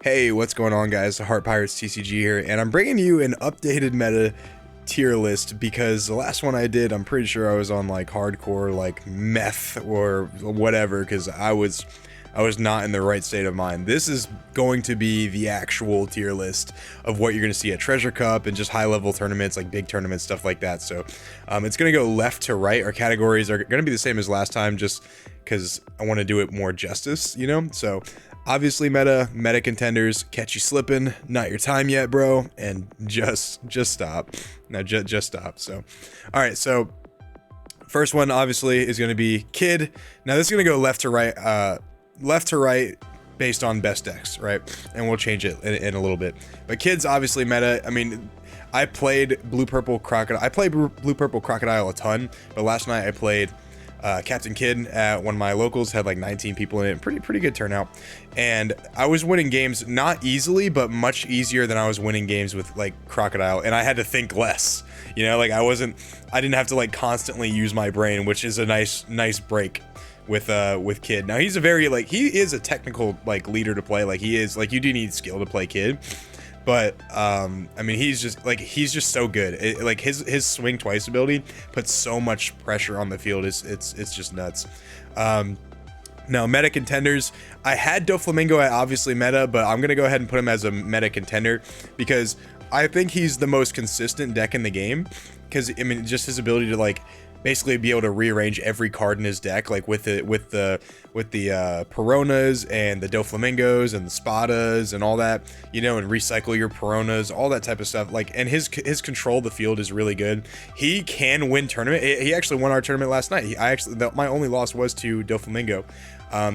Hey, what's going on, guys? Heart Pirates TCG here, and I'm bringing you an updated meta tier list because the last one I did, I'm pretty sure I was on like hardcore, like meth or whatever, because I was not in the right state of mind. This is going to be the actual tier list of what you're going to see at Treasure Cup and just high-level tournaments, like big tournaments, stuff like that. So it's going to go left to right. Our categories are going to be the same as last time, just because I want to do it more justice, you know? So obviously meta contenders, catch you slipping, not your time yet, bro, and just stop. Now just stop. So, all right, so first one obviously is going to be Kid. Now this is going to go left to right based on best decks, right? And we'll change it in a little bit. But Kid's obviously meta. I mean, I played Blue Purple Crocodile. I played Blue Purple Crocodile a ton, but last night I played Captain Kid at one of my locals, had like 19 people in it, pretty good turnout, and I was winning games not easily, but much easier than I was winning games with like Crocodile, and I had to think less, you know, like I didn't have to like constantly use my brain, which is a nice break with Kid. Now he's a very he is a technical like leader to play, like he is, like you do need skill to play Kid. But I mean, he's just so good. Like his swing twice ability puts so much pressure on the field. It's just nuts. Now meta contenders, I had Doflamingo at obviously meta, but I'm gonna go ahead and put him as a meta contender because I think he's the most consistent deck in the game. Because I mean, just his ability to like basically be able to rearrange every card in his deck, like with the Pironas and the Doflamingos and the Spadas and all that, you know, and recycle your Pironas, all that type of stuff. Like, and his control of the field is really good. He can win tournament. He actually won our tournament last night. My only loss was to Doflamingo.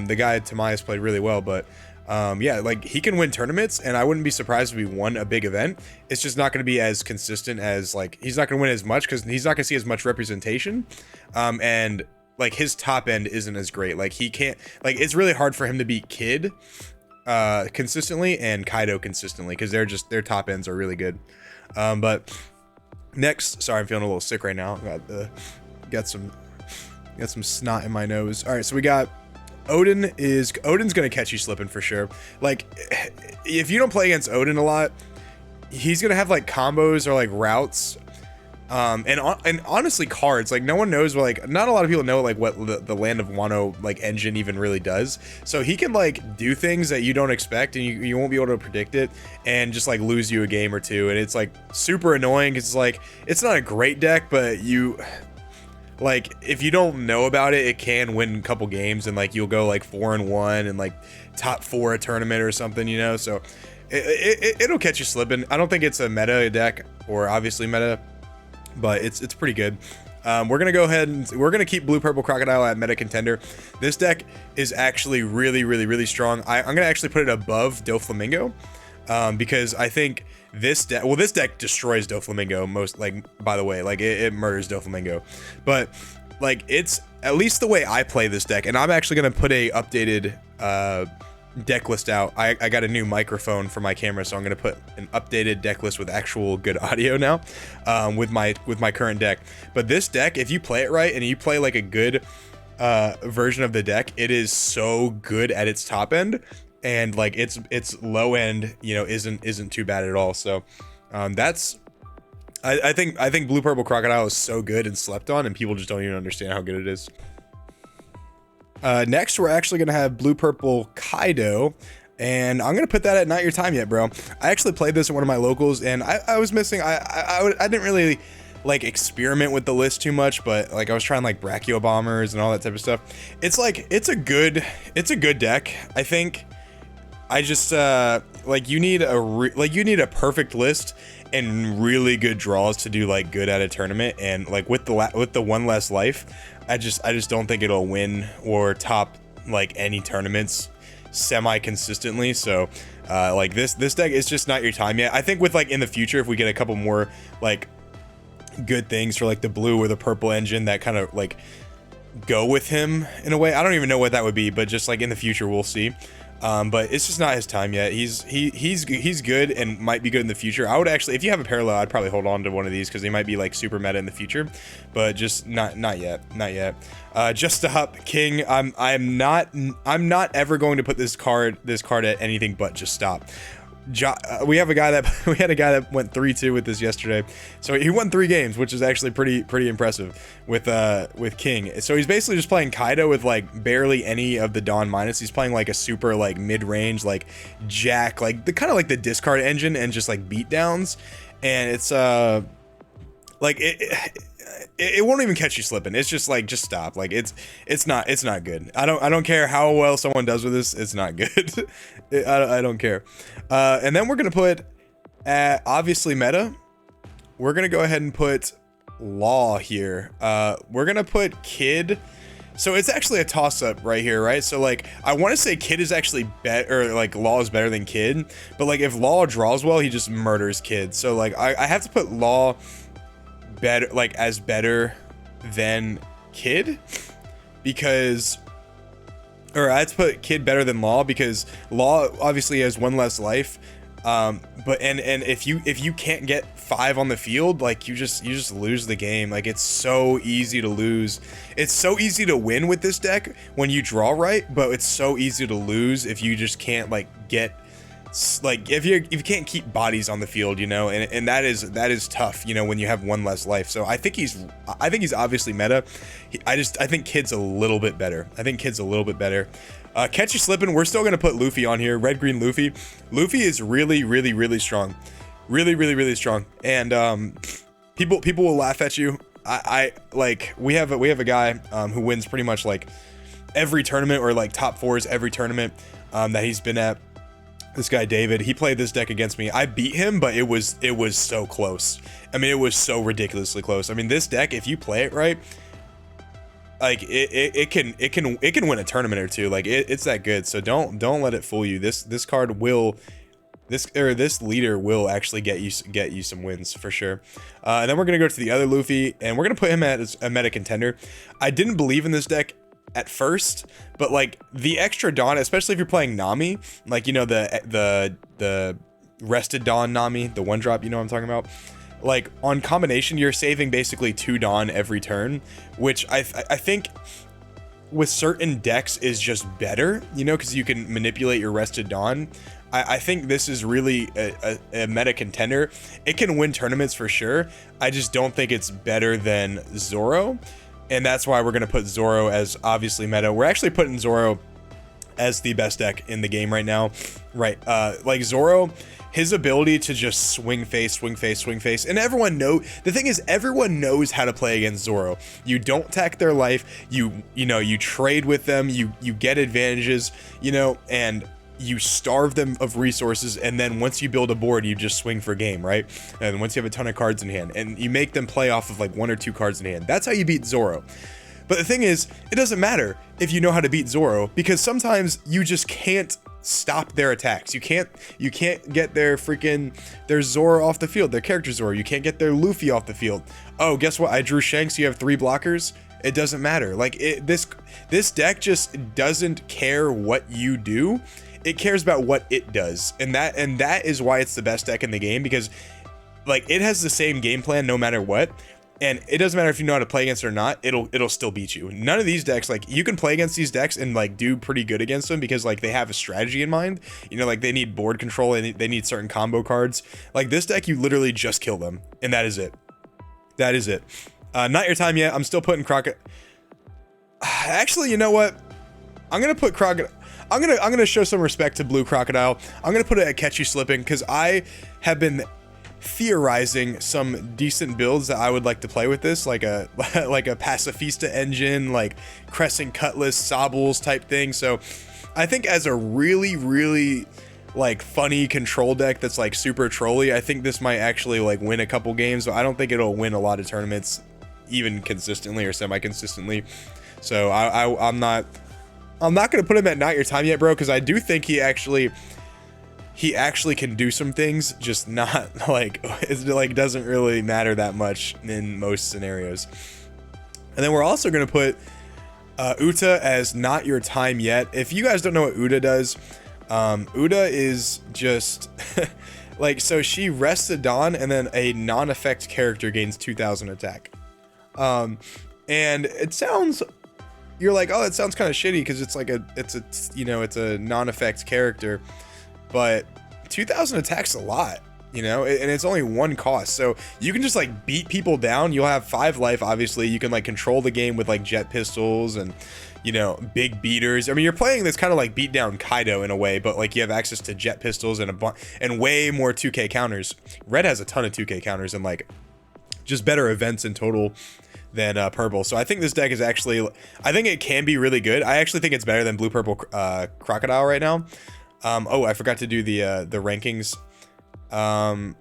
The guy Tamias played really well, but yeah, like he can win tournaments, and I wouldn't be surprised if he won a big event. It's just not going to be as consistent as, like, he's not going to win as much because he's not going to see as much representation, and like his top end isn't as great. Like he can't, like it's really hard for him to beat Kid consistently and Kaido consistently because their top ends are really good. But next, sorry, I'm feeling a little sick right now. Got some snot in my nose. All right, so we got Oden's gonna catch you slipping for sure. Like, if you don't play against Oden a lot, he's gonna have like combos or like routes, and honestly cards. Like, no one knows, like, not a lot of people know like what the Land of Wano like engine even really does. So he can like do things that you don't expect, and you won't be able to predict it, and just like lose you a game or two. And it's like super annoying. It's like, it's not a great deck, but like, if you don't know about it, it can win a couple games, and like you'll go like 4-1 and like top 4 a tournament or something, you know. So it'll catch you slipping. I don't think it's a meta deck, or obviously meta, but it's pretty good. We're gonna go ahead and we're gonna keep Blue Purple Crocodile at meta contender. This deck is actually really strong. I'm gonna actually put it above Doflamingo, because I think this deck destroys Doflamingo most, like, by the way, like it murders Doflamingo, but like it's at least the way I play this deck. And I'm actually gonna put a updated deck list out. I got a new microphone for my camera, so I'm gonna put an updated deck list with actual good audio now, with my current deck. But this deck, if you play it right and you play like a good version of the deck, it is so good at its top end, and like its low end, you know, isn't too bad at all. So that's I think Blue Purple Crocodile is so good and slept on, and people just don't even understand how good it is. Next, we're actually gonna have Blue Purple Kaido, and I'm gonna put that at not your time yet, bro. I actually played this at one of my locals, and I was missing. I didn't really like experiment with the list too much, but like I was trying like Brachio Bombers and all that type of stuff. It's like it's a good deck. I think I just like you need a perfect list and really good draws to do like good at a tournament, and like with the one less life, I just don't think it'll win or top like any tournaments semi consistently. So like this deck is just not your time yet. I think with like in the future, if we get a couple more like good things for like the blue or the purple engine that kind of like go with him in a way, I don't even know what that would be, but just like in the future we'll see. But it's just not his time yet. He's good and might be good in the future. I would actually, if you have a parallel, I'd probably hold on to one of these because they might be like super meta in the future, but just not yet. Just stop, King. I'm not ever going to put this card at anything but just stop. We had a guy that went 3-2 with this yesterday, so he won 3 games, which is actually pretty impressive with King. So he's basically just playing Kaido with like barely any of the Dawn minus. He's playing like a super like mid-range like Jack, like the kind of like the discard engine and just like beat downs, and it's like it won't even catch you slipping. It's just like, just stop. Like it's not good. I don't care how well someone does with this. It's not good. I don't care. And then we're gonna put obviously meta. We're gonna go ahead and put Law here. We're gonna put Kid. So it's actually a toss-up right here, right? So like I want to say Kid is actually better, or like Law is better than Kid, but like if Law draws well, he just murders Kid. So like I have to put Law better, like as better than Kid, because, or I have to put Kid better than Law because Law obviously has 1 less life, but and if you can't get 5 on the field, like you just lose the game. Like it's so easy to lose. It's so easy to win with this deck when you draw right, but it's so easy to lose if you just can't like get, like if you can't keep bodies on the field, you know, and that is tough, you know, when you have 1 less life. So I think he's obviously meta. I think Kid's a little bit better. Catch you slipping. We're still gonna put Luffy on here. Red green Luffy. Luffy is really strong, really strong. And people will laugh at you. I like we have a guy who wins pretty much like every tournament, or like top 4s every tournament that he's been at. This guy David, he played this deck against me. I beat him, but it was so close. I mean, it was so ridiculously close. I mean, this deck, if you play it right, like it can win a tournament or two. Like it's that good. So don't let it fool you. This card will, this leader will actually get you some wins for sure. And then we're gonna go to the other Luffy, and we're gonna put him as a meta contender. I didn't believe in this deck at first, but like the extra Dawn, especially if you're playing Nami, like, you know, the rested Dawn Nami, the 1-drop, you know what I'm talking about? Like on combination, you're saving basically 2 Dawn every turn, which I think with certain decks is just better, you know, because you can manipulate your rested Dawn. I think this is really a meta contender. It can win tournaments for sure. I just don't think it's better than Zoro. And that's why we're going to put Zoro as obviously meta. We're actually putting Zoro as the best deck in the game right now. Right. Like Zoro, his ability to just swing face. And everyone the thing is, everyone knows how to play against Zoro. You don't tack their life. You know, you trade with them. You get advantages, you know, and you starve them of resources, and then once you build a board, you just swing for game, right? And once you have a ton of cards in hand, and you make them play off of like 1 or 2 cards in hand, that's how you beat Zoro. But the thing is, it doesn't matter if you know how to beat Zoro, because sometimes you just can't stop their attacks. You can't get their Zoro off the field, their character Zoro. You can't get their Luffy off the field. Oh, guess what? I drew Shanks. You have 3 blockers. It doesn't matter. Like this deck just doesn't care what you do. It cares about what it does, and that is why it's the best deck in the game, because like it has the same game plan no matter what, and it doesn't matter if you know how to play against it or not. It'll still beat you. None of these decks, like you can play against these decks and like do pretty good against them because like they have a strategy in mind. You know, like they need board control and they need certain combo cards. Like this deck, you literally just kill them, and that is it. Not your time yet. I'm still putting crocodile. Actually, you know what? I'm gonna put crocodile. I'm gonna show some respect to blue crocodile. I'm gonna put it at catch you slipping because I have been theorizing some decent builds that I would like to play with this, like a pacifista engine, like crescent cutlass sables type thing. So I think as a really like funny control deck that's like super trolly, I think this might actually like win a couple games, but I don't think it'll win a lot of tournaments even consistently or semi-consistently. So I'm not going to put him at not your time yet, bro, because I do think he actually can do some things, just not like, it like doesn't really matter that much in most scenarios. And then we're also going to put Uta as not your time yet. If you guys don't know what Uta does, Uda is just like, so she rests a Dawn and then a non-effect character gains 2000 attack. And it sounds, you're like, oh, it sounds kind of shitty because it's like it's a non-effect character, but 2000 attacks a lot, and it's only one cost, so you can just like beat people down. You'll have 5 life, obviously. You can like control the game with like jet pistols and big beaters. I mean, you're playing this kind of like beat down Kaido in a way, but like you have access to jet pistols and way more 2k counters. Red has a ton of 2k counters and like just better events in total than purple. So I think this deck is actually, I think it can be really good. I actually think it's better than blue purple crocodile right now. Oh, I forgot to do the rankings. I'm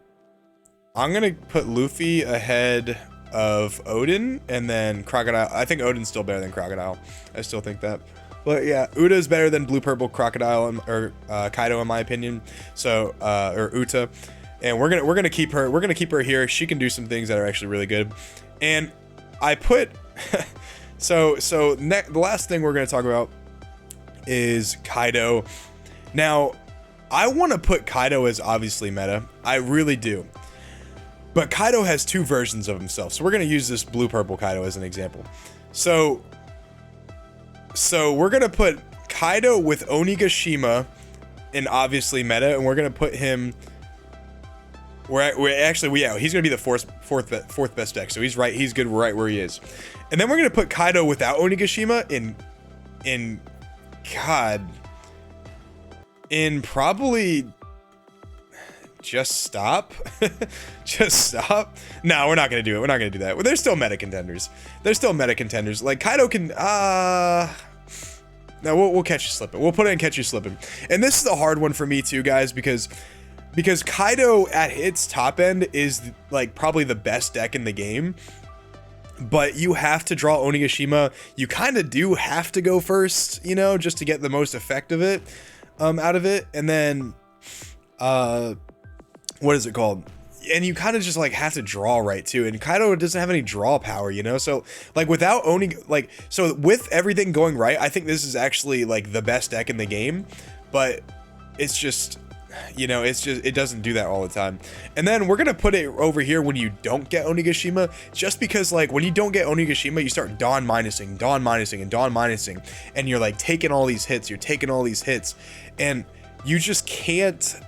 gonna put Luffy ahead of Oden, and then crocodile. I think Oden's still better than crocodile. I still think that. But yeah, Uta's better than blue purple crocodile or Kaido in my opinion. So or Uta, and we're gonna keep her. We're gonna keep her here. She can do some things that are actually really good. And I put the last thing we're gonna talk about is Kaido. Now, I want to put Kaido as obviously meta. I really do. But Kaido has 2 versions of himself. So we're going to use this blue-purple Kaido as an example. So we're going to put Kaido with Onigashima in obviously meta. And we're going to put him... he's going to be the fourth best deck. So he's right. He's good right where he is. And then we're going to put Kaido without Onigashima in probably just stop. Just stop. No, we're not gonna do it. We're not gonna do that. Well, there's still meta contenders. Like Kaido can no, we'll catch you slipping. We'll put it in catch you slipping. And this is a hard one for me too, guys, because Kaido at its top end is like probably the best deck in the game. But you have to draw Onigashima. You kind of do have to go first, just to get the most effect of it. Out of it, and then what is it called, and you kind of just like have to draw right too, and Kaido doesn't have any draw power, so like without so with everything going right, I think this is actually like the best deck in the game, but it's just it doesn't do that all the time. And then we're gonna put it over here when you don't get Onigashima, just because like when you don't get Onigashima, you start Dawn minusing, and you're like taking all these hits, and you just can't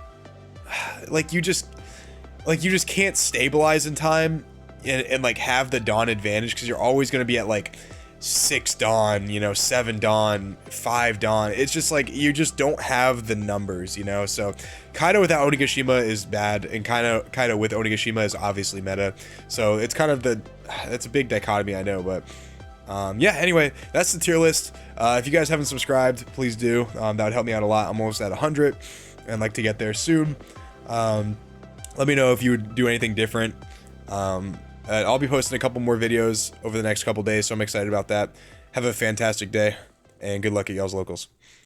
can't stabilize in time and like have the Dawn advantage, because you're always gonna be at like 6 Dawn, 7 Dawn, 5 Dawn. It's just like you just don't have the numbers, so Kaido without Onigashima is bad, and Kaido with Onigashima is obviously meta. So it's kind of that's a big dichotomy, I know, but yeah, anyway, that's the tier list. If you guys haven't subscribed, please do. That would help me out a lot. I'm almost at 100 and I'd like to get there soon. Let me know if you would do anything different. I'll be posting a couple more videos over the next couple days, so I'm excited about that. Have a fantastic day, and good luck at y'all's locals.